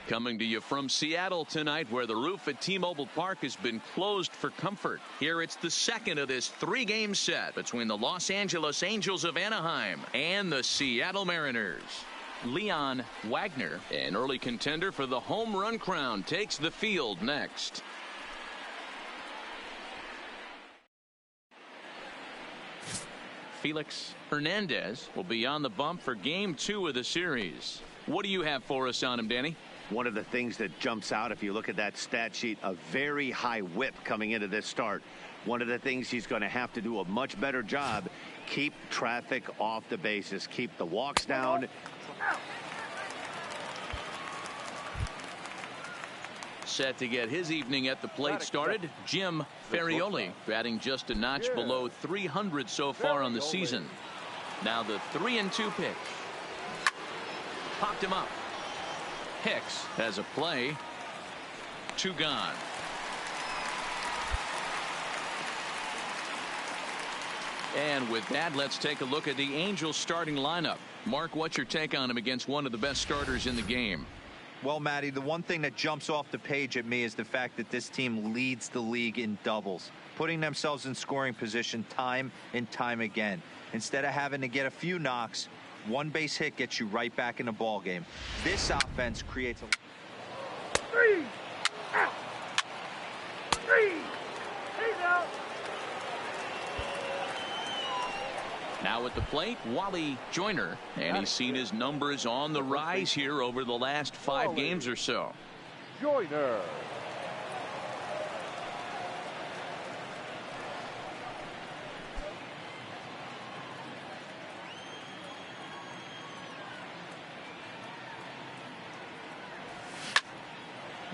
Coming to you from Seattle tonight, where the roof at T-Mobile Park has been closed for comfort. Here it's the second of this three-game set between the Los Angeles Angels of Anaheim and the Seattle Mariners. Leon Wagner, an early contender for the home run crown, takes the field next. Felix Hernandez will be on the bump for Game 2 of the series. What do you have for us on him, Danny? One of the things that jumps out, if you look at that stat sheet, a very high whip coming into this start. One of the things he's going to have to do a much better job, keep traffic off the bases, keep the walks down. Set to get his evening at the plate started, Jim Ferrioli, batting just a notch below 300 so far on the season. Now the 3-2 pitch. Popped him up. Hicks has a play. 2 gone. And with that, let's take a look at the Angels starting lineup. Mark, what's your take on him against one of the best starters in the game? Well, Matty, the one thing that jumps off the page at me is the fact that this team leads the league in doubles, putting themselves in scoring position time and time again. Instead of having to get a few knocks, one base hit gets you right back in the ball game. This offense creates a 3 out. 3. He's out. Now at the plate, Wally Joyner, and he's seen his numbers on the rise here over the last 5 games or so. Joyner.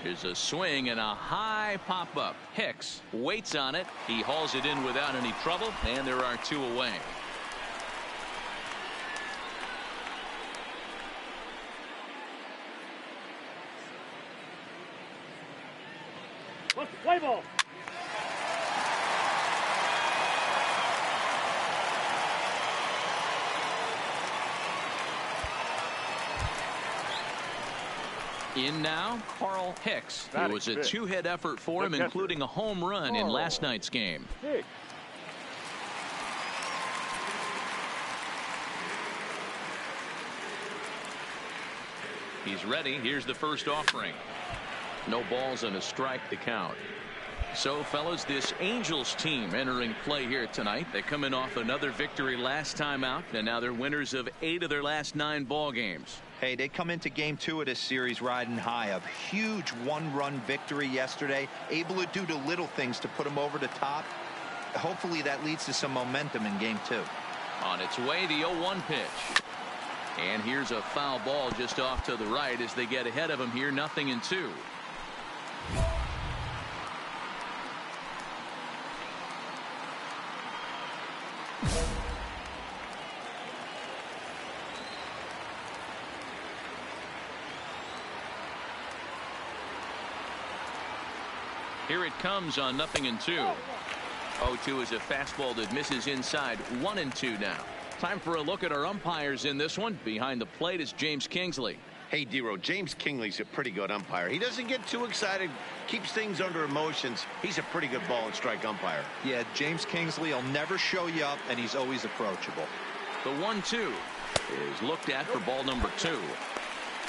Here's a swing and a high pop-up. Hicks waits on it. He hauls it in without any trouble, and there are 2 away. Let's play ball. In now, Carl Hicks. It was a 2-hit effort for him, including a home run in last night's game. Hicks. He's ready. Here's the first offering. No balls and a strike to count. So, fellas, this Angels team entering play here tonight. They come in off another victory last time out, and now they're winners of 8 of their last 9 ball games. Hey, they come into Game 2 of this series riding high. A huge 1-run victory yesterday, able to do the little things to put them over the top. Hopefully that leads to some momentum in Game 2. On its way, the 0-1 pitch. And here's a foul ball just off to the right as they get ahead of him here, 0-2. Here it comes on 0-2. 0-2 is a fastball that misses inside. 1-2 now. Time for a look at our umpires in this one. Behind the plate is James Kingsley. Hey, D-Row, James Kingsley's a pretty good umpire. He doesn't get too excited, keeps things under emotions. He's a pretty good ball and strike umpire. Yeah, James Kingsley will never show you up, and he's always approachable. The 1-2 is looked at for ball number 2.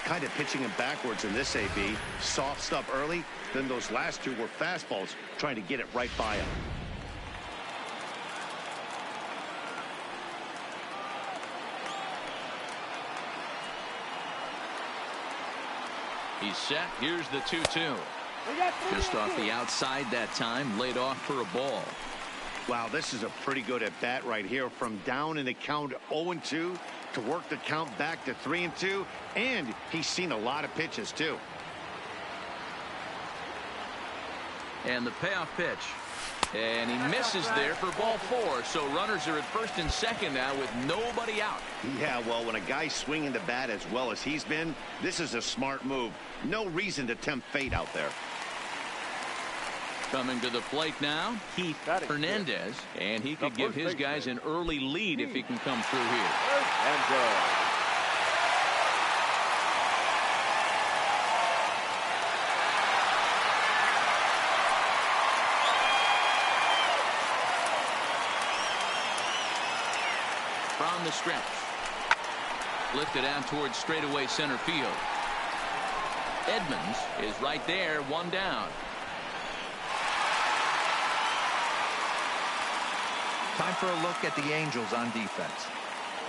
Kind of pitching him backwards in this AB. Soft stuff early, then those last 2 were fastballs, trying to get it right by him. He's set. Here's the 2-2. Just off the outside that time, laid off for a ball. Wow, this is a pretty good at bat right here. From down in the count 0-2 to work the count back to 3-2, and he's seen a lot of pitches too. And the payoff pitch. And he misses there for ball 4. So runners are at first and second now with nobody out. Yeah, well, when a guy's swinging the bat as well as he's been, this is a smart move. No reason to tempt fate out there. Coming to the plate now, Keith Hernandez. And he could give his guys an early lead if he can come through here. from the stretch. Lifted out towards straightaway center field. Edmonds is right there, one down. Time for a look at the Angels on defense.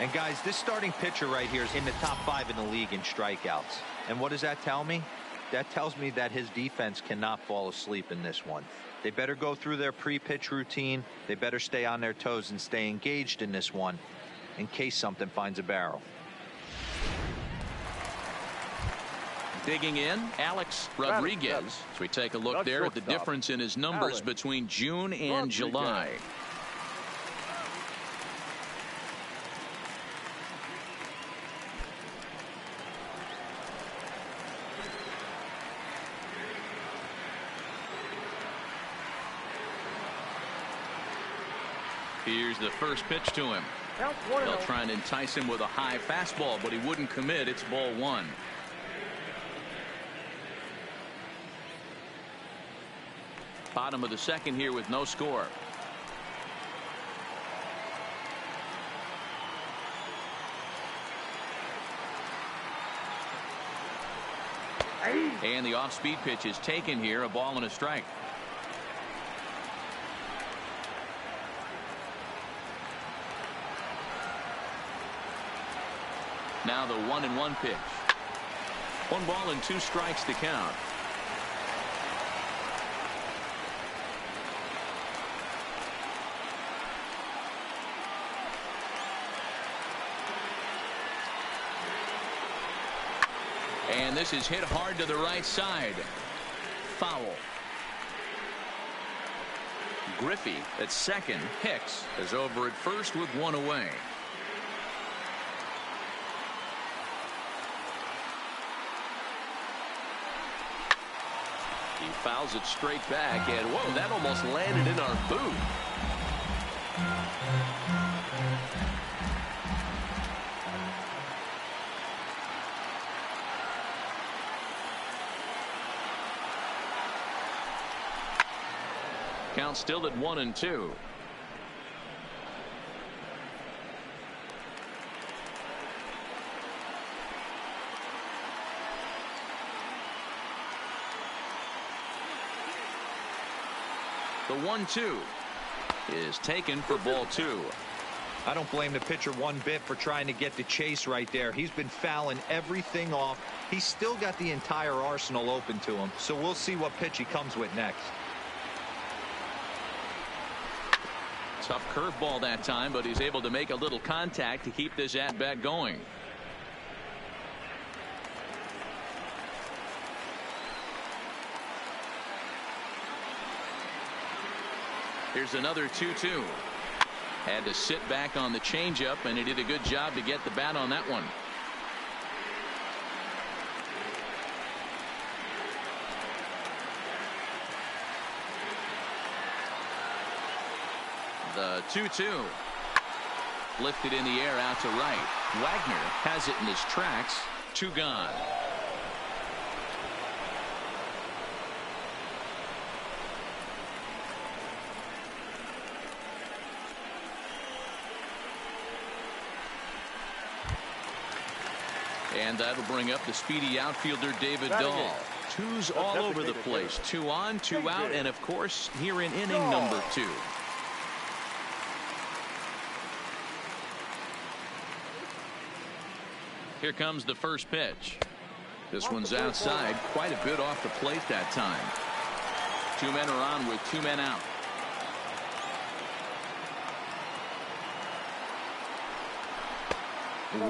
And guys, this starting pitcher right here is in the top 5 in the league in strikeouts. And what does that tell me? That tells me that his defense cannot fall asleep in this one. They better go through their pre-pitch routine. They better stay on their toes and stay engaged in this one in case something finds a barrel. Digging in, Alex Rodriguez. As we take a look there at the difference in his numbers between June and July. Here's the first pitch to him. They'll try and entice him with a high fastball, but he wouldn't commit. It's ball 1. Bottom of the second here with no score. And the off-speed pitch is taken here, a ball and a strike. Now the 1-1 pitch. 1 ball and 2 strikes to count. And this is hit hard to the right side. Foul. Griffey at second. Hicks is over at first with 1 away. He fouls it straight back, and whoa, that almost landed in our boot. Count still at 1-2. The 1-2 is taken for ball 2. I don't blame the pitcher one bit for trying to get the chase right there. He's been fouling everything off. He's still got the entire arsenal open to him, so we'll see what pitch he comes with next. Tough curveball that time, but he's able to make a little contact to keep this at-bat going. Here's another 2-2. Had to sit back on the changeup, and he did a good job to get the bat on that one. The 2-2. Lifted in the air out to right. Wagner has it in his tracks. 2 gone. And that'll bring up the speedy outfielder David Dahl. 2's all over the place. 2 on, 2 out, and of course here in inning number 2. Here comes the first pitch. This one's outside, quite a bit off the plate that time. 2 men are on with 2 men out.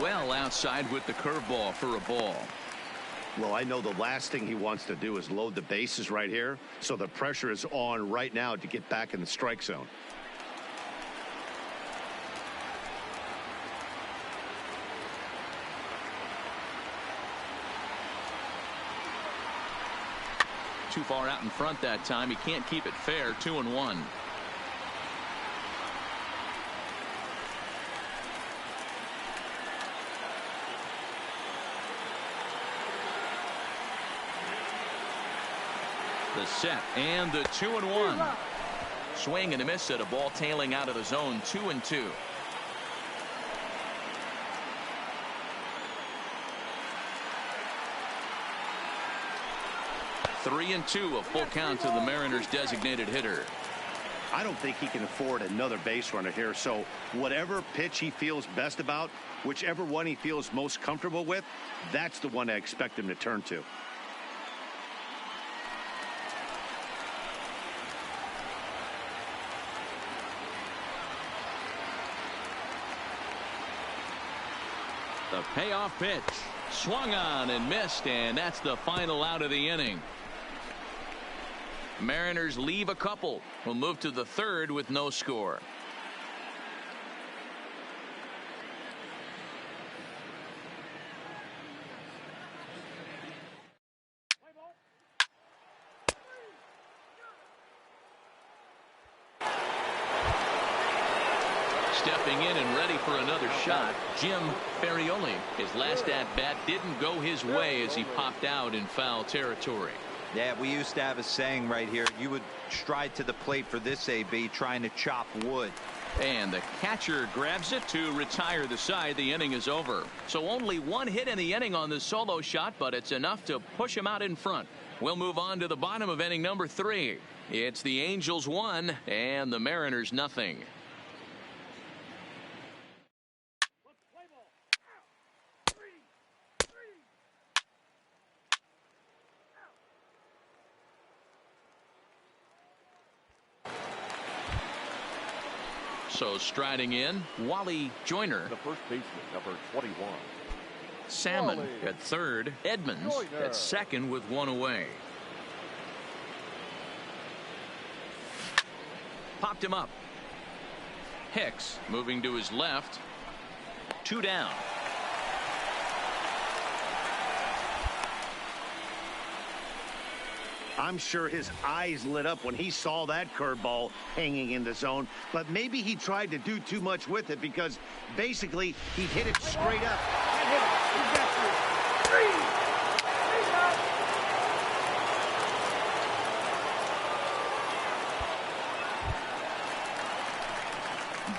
Well outside with the curveball for a ball. Well, I know the last thing he wants to do is load the bases right here, so the pressure is on right now to get back in the strike zone. Too far out in front that time. He can't keep it fair. 2-1. The set and the 2-1. Swing and a miss at a ball tailing out of the zone. 2-2. 3-2, a full count to the Mariners' designated hitter. I don't think he can afford another base runner here, so whatever pitch he feels best about, whichever one he feels most comfortable with, that's the one I expect him to turn to. The payoff pitch swung on and missed, and that's the final out of the inning. Mariners leave a couple. We'll move to the third with no score. Stepping in and ready for another shot, Jim Ferrioli. His last at-bat didn't go his way as he popped out in foul territory. Yeah, we used to have a saying right here. You would stride to the plate for this AB, trying to chop wood. And the catcher grabs it to retire the side. The inning is over. So only one hit in the inning on the solo shot, but it's enough to push him out in front. We'll move on to the bottom of inning number 3. It's the Angels 1 and the Mariners nothing. So striding in, Wally Joyner. The first baseman, number 21. Salmon Wally at third. Edmonds Joyner at second with one away. Popped him up. Hicks moving to his left. 2 down. I'm sure his eyes lit up when he saw that curveball hanging in the zone, but maybe he tried to do too much with it because basically he hit it straight up. And hit it. He got you.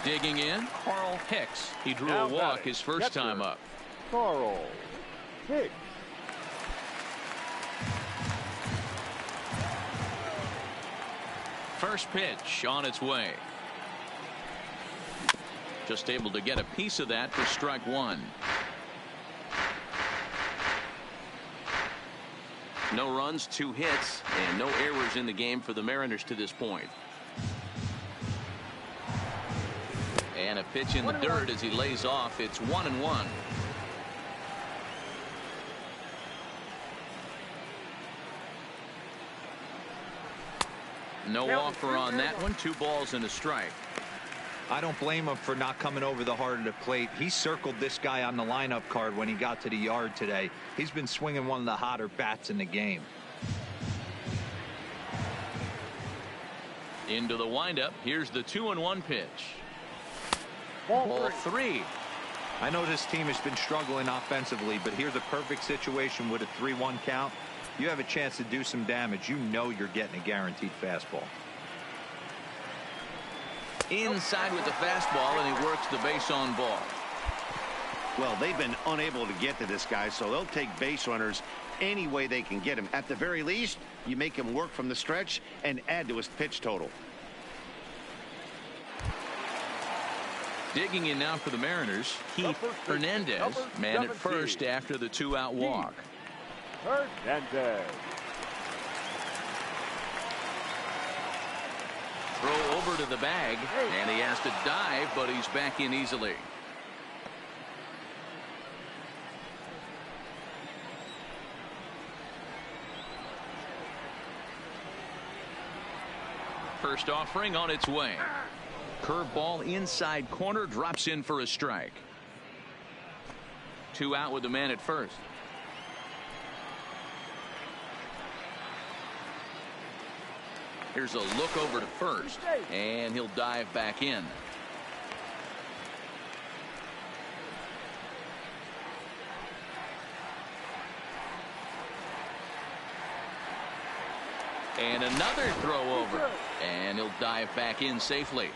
3. Digging in, Carl Hicks. He drew Now a walk batting. his first Catcher, time up. Carl Hicks. First pitch on its way. Just able to get a piece of that for strike 1. No runs, 2 hits, and no errors in the game for the Mariners to this point. And a pitch in the dirt as he lays off. It's 1-1. No offer on that one. 2 balls and a strike. I don't blame him for not coming over the heart of the plate. He circled this guy on the lineup card when he got to the yard today. He's been swinging one of the hotter bats in the game. Into the windup. Here's the 2-1 pitch. Ball 3. I know this team has been struggling offensively, but here's a perfect situation with a 3-1 count. You have a chance to do some damage. You know you're getting a guaranteed fastball. Inside with the fastball, and he works the base on ball. Well, they've been unable to get to this guy, so they'll take base runners any way they can get him. At the very least, you make him work from the stretch and add to his pitch total. Digging in now for the Mariners, Keith Hernandez, man at first after the 2-out walk. Hernandez. Throw over to the bag, and he has to dive, but he's back in easily. First offering on its way. Curveball inside corner, drops in for a strike. 2 out with the man at first. Here's a look over to first, and he'll dive back in. And another throw over, and he'll dive back in safely.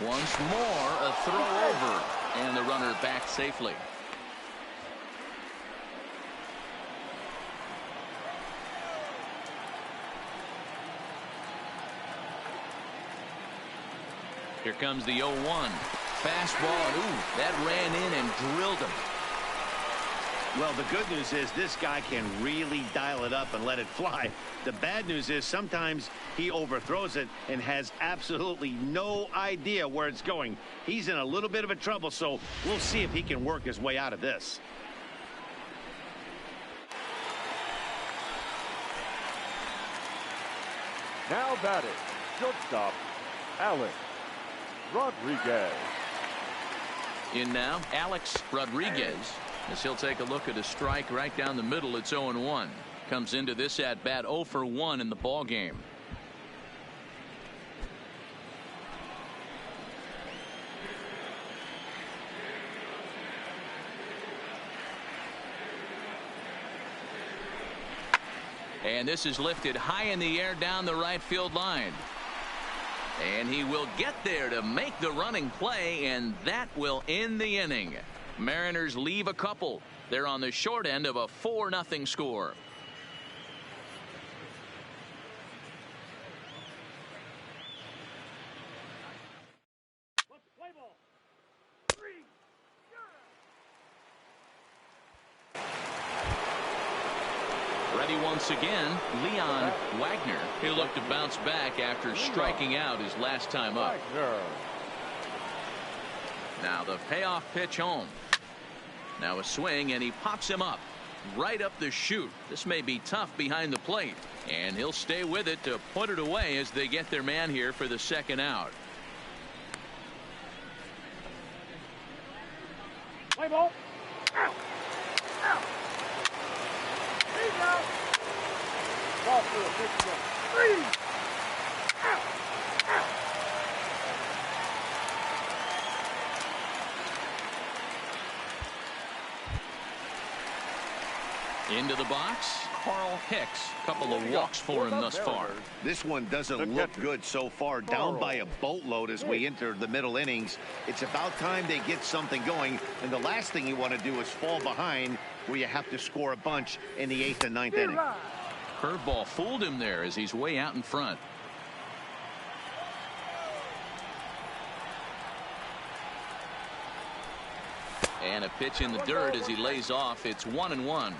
Once more, a throw over, and the runner back safely. Here comes the 0-1. Fastball, and ooh, that ran in and drilled him. Well, the good news is this guy can really dial it up and let it fly. The bad news is sometimes he overthrows it and has absolutely no idea where it's going. He's in a little bit of a trouble, so we'll see if he can work his way out of this. Now batting, shortstop, Alex Rodriguez. In now, Alex Rodriguez, as he'll take a look at a strike right down the middle. It's 0-1. Comes into this at bat 0 for 1 in the ball game. And this is lifted high in the air down the right field line. And he will get there to make the running play, and that will end the inning. Mariners leave a couple. They're on the short end of a 4-0 score. Ready once again, Leon Wagner. He'll look to bounce back after striking out his last time up. Now the payoff pitch home. Now a swing, and he pops him up right up the chute. This may be tough behind the plate, and he'll stay with it to put it away as they get their man here for the second out. Play ball. Out. Out. He's out. Ball for a big one. 3. Out. Out. Into the box, Carl Hicks. Couple of walks for him thus far. This one doesn't look good so far. Down by a boatload as we enter the middle innings. It's about time they get something going, and the last thing you want to do is fall behind where you have to score a bunch in the 8th and 9th inning. Curveball fooled him there as he's way out in front. And a pitch in the dirt as he lays off. It's 1-1.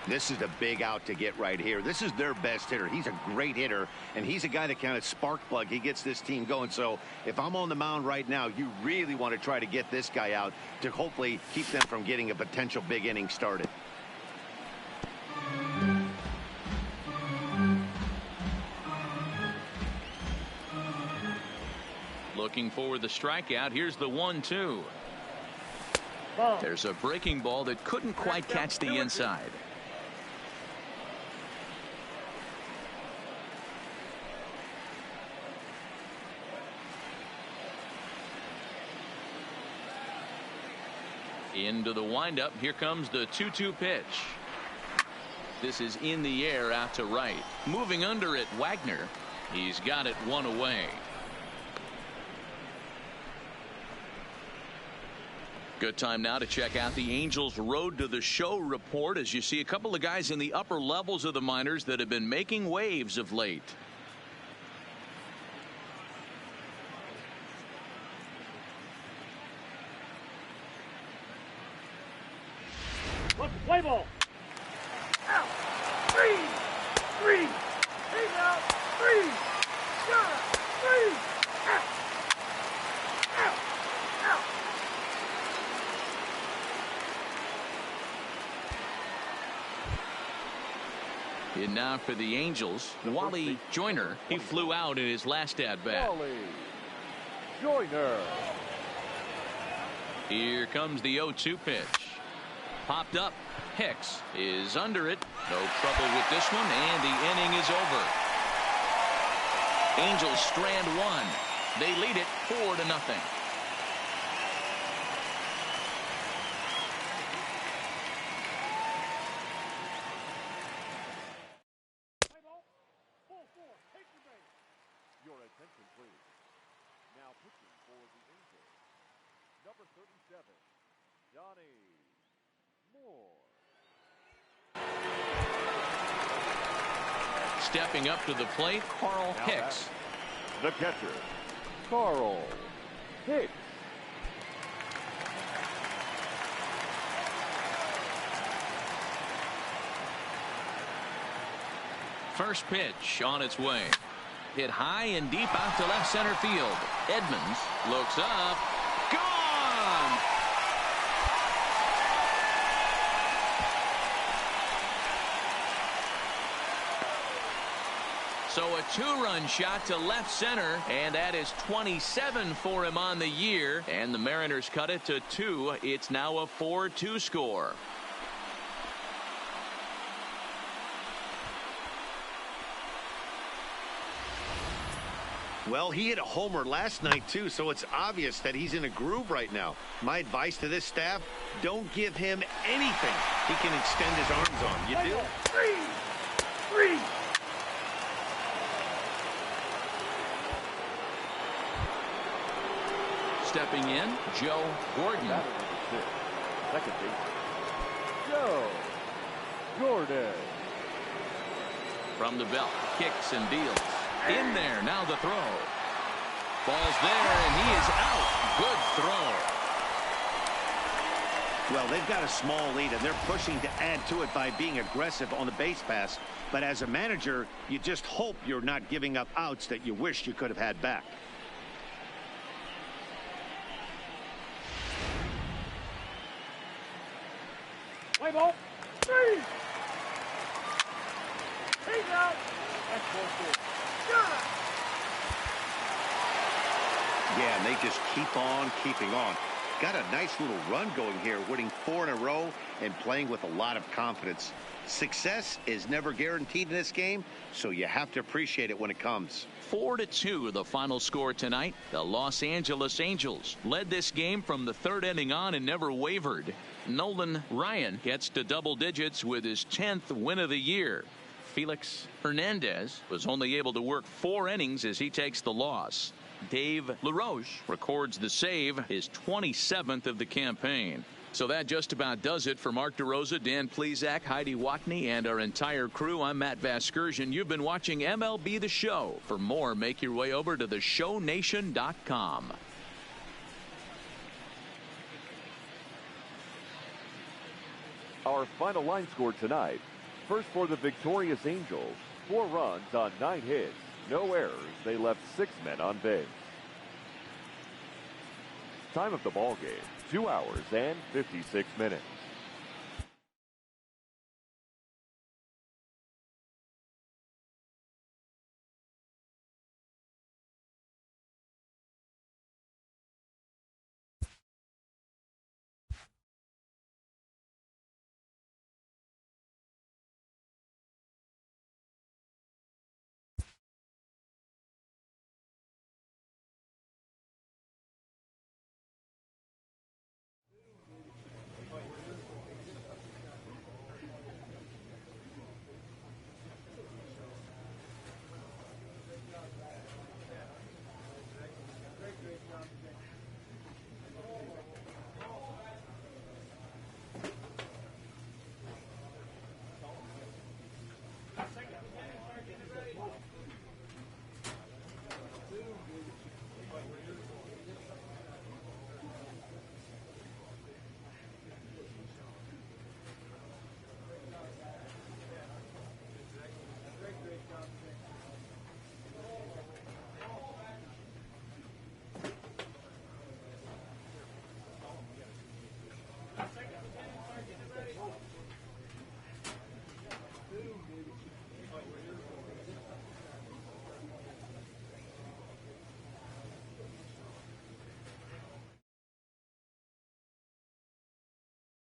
This is a big out to get right here. This is their best hitter. He's a great hitter, and he's a guy that kind of spark plug. He gets this team going. So if I'm on the mound right now, you really want to try to get this guy out to hopefully keep them from getting a potential big inning started. Looking for the strikeout. Here's the 1-2. There's a breaking ball that couldn't quite catch the inside. Into the windup. Here comes the 2-2 pitch. This is in the air out to right. Moving under it, Wagner. He's got it one away. Good time now to check out the Angels Road to the Show report, as you see a couple of guys in the upper levels of the minors that have been making waves of late. Let's play ball. Out. 3. He's out. 3. Shot. 3. Out. Out. Out. And now for the Angels, Wally Joyner. He flew out in his last at-bat. Wally Joyner. Here comes the 0-2 pitch. Popped up. Hicks is under it. No trouble with this one, and the inning is over. Angels strand one. They lead it 4-0. Your attention, please. Now pitching for the Angels, number 37, Johnny Moore. Stepping up to the plate, Carl Hicks. The catcher, Carl Hicks. First pitch on its way. Hit high and deep out to left center field. Edmonds looks up. Gone! So a two-run shot to left center, and that is 27 for him on the year. And the Mariners cut it to 2. It's now a 4-2 score. Well, he hit a homer last night, too, so it's obvious that he's in a groove right now. My advice to this staff, don't give him anything he can extend his arms on. You do? Three. Stepping in, Joe Gordon. Second base, Joe Gordon. From the belt, kicks and deals. In there, now the throw. Ball's there, and he is out. Good throw. Well, they've got a small lead, and they're pushing to add to it by being aggressive on the base pass. But as a manager, you just hope you're not giving up outs that you wish you could have had back. Play ball. 3. He's out. That's 4-4. Yeah, and they just keep on keeping on. Got a nice little run going here, winning 4 in a row and playing with a lot of confidence. Success is never guaranteed in this game, so you have to appreciate it when it comes. 4-2 the final score tonight. The Los Angeles Angels led this game from the third inning on and never wavered. Nolan Ryan gets to double digits with his 10th win of the year. Felix Hernandez was only able to work 4 innings as he takes the loss. Dave LaRoche records the save, his 27th of the campaign. So that just about does it for Mark DeRosa, Dan Plesac, Heidi Watney, and our entire crew. I'm Matt Vasgersian. You've been watching MLB The Show. For more, make your way over to theshownation.com. Our final line score tonight. First for the victorious Angels, 4 runs on 9 hits, no errors. They left 6 men on base. Time of the ball game, 2 hours and 56 minutes.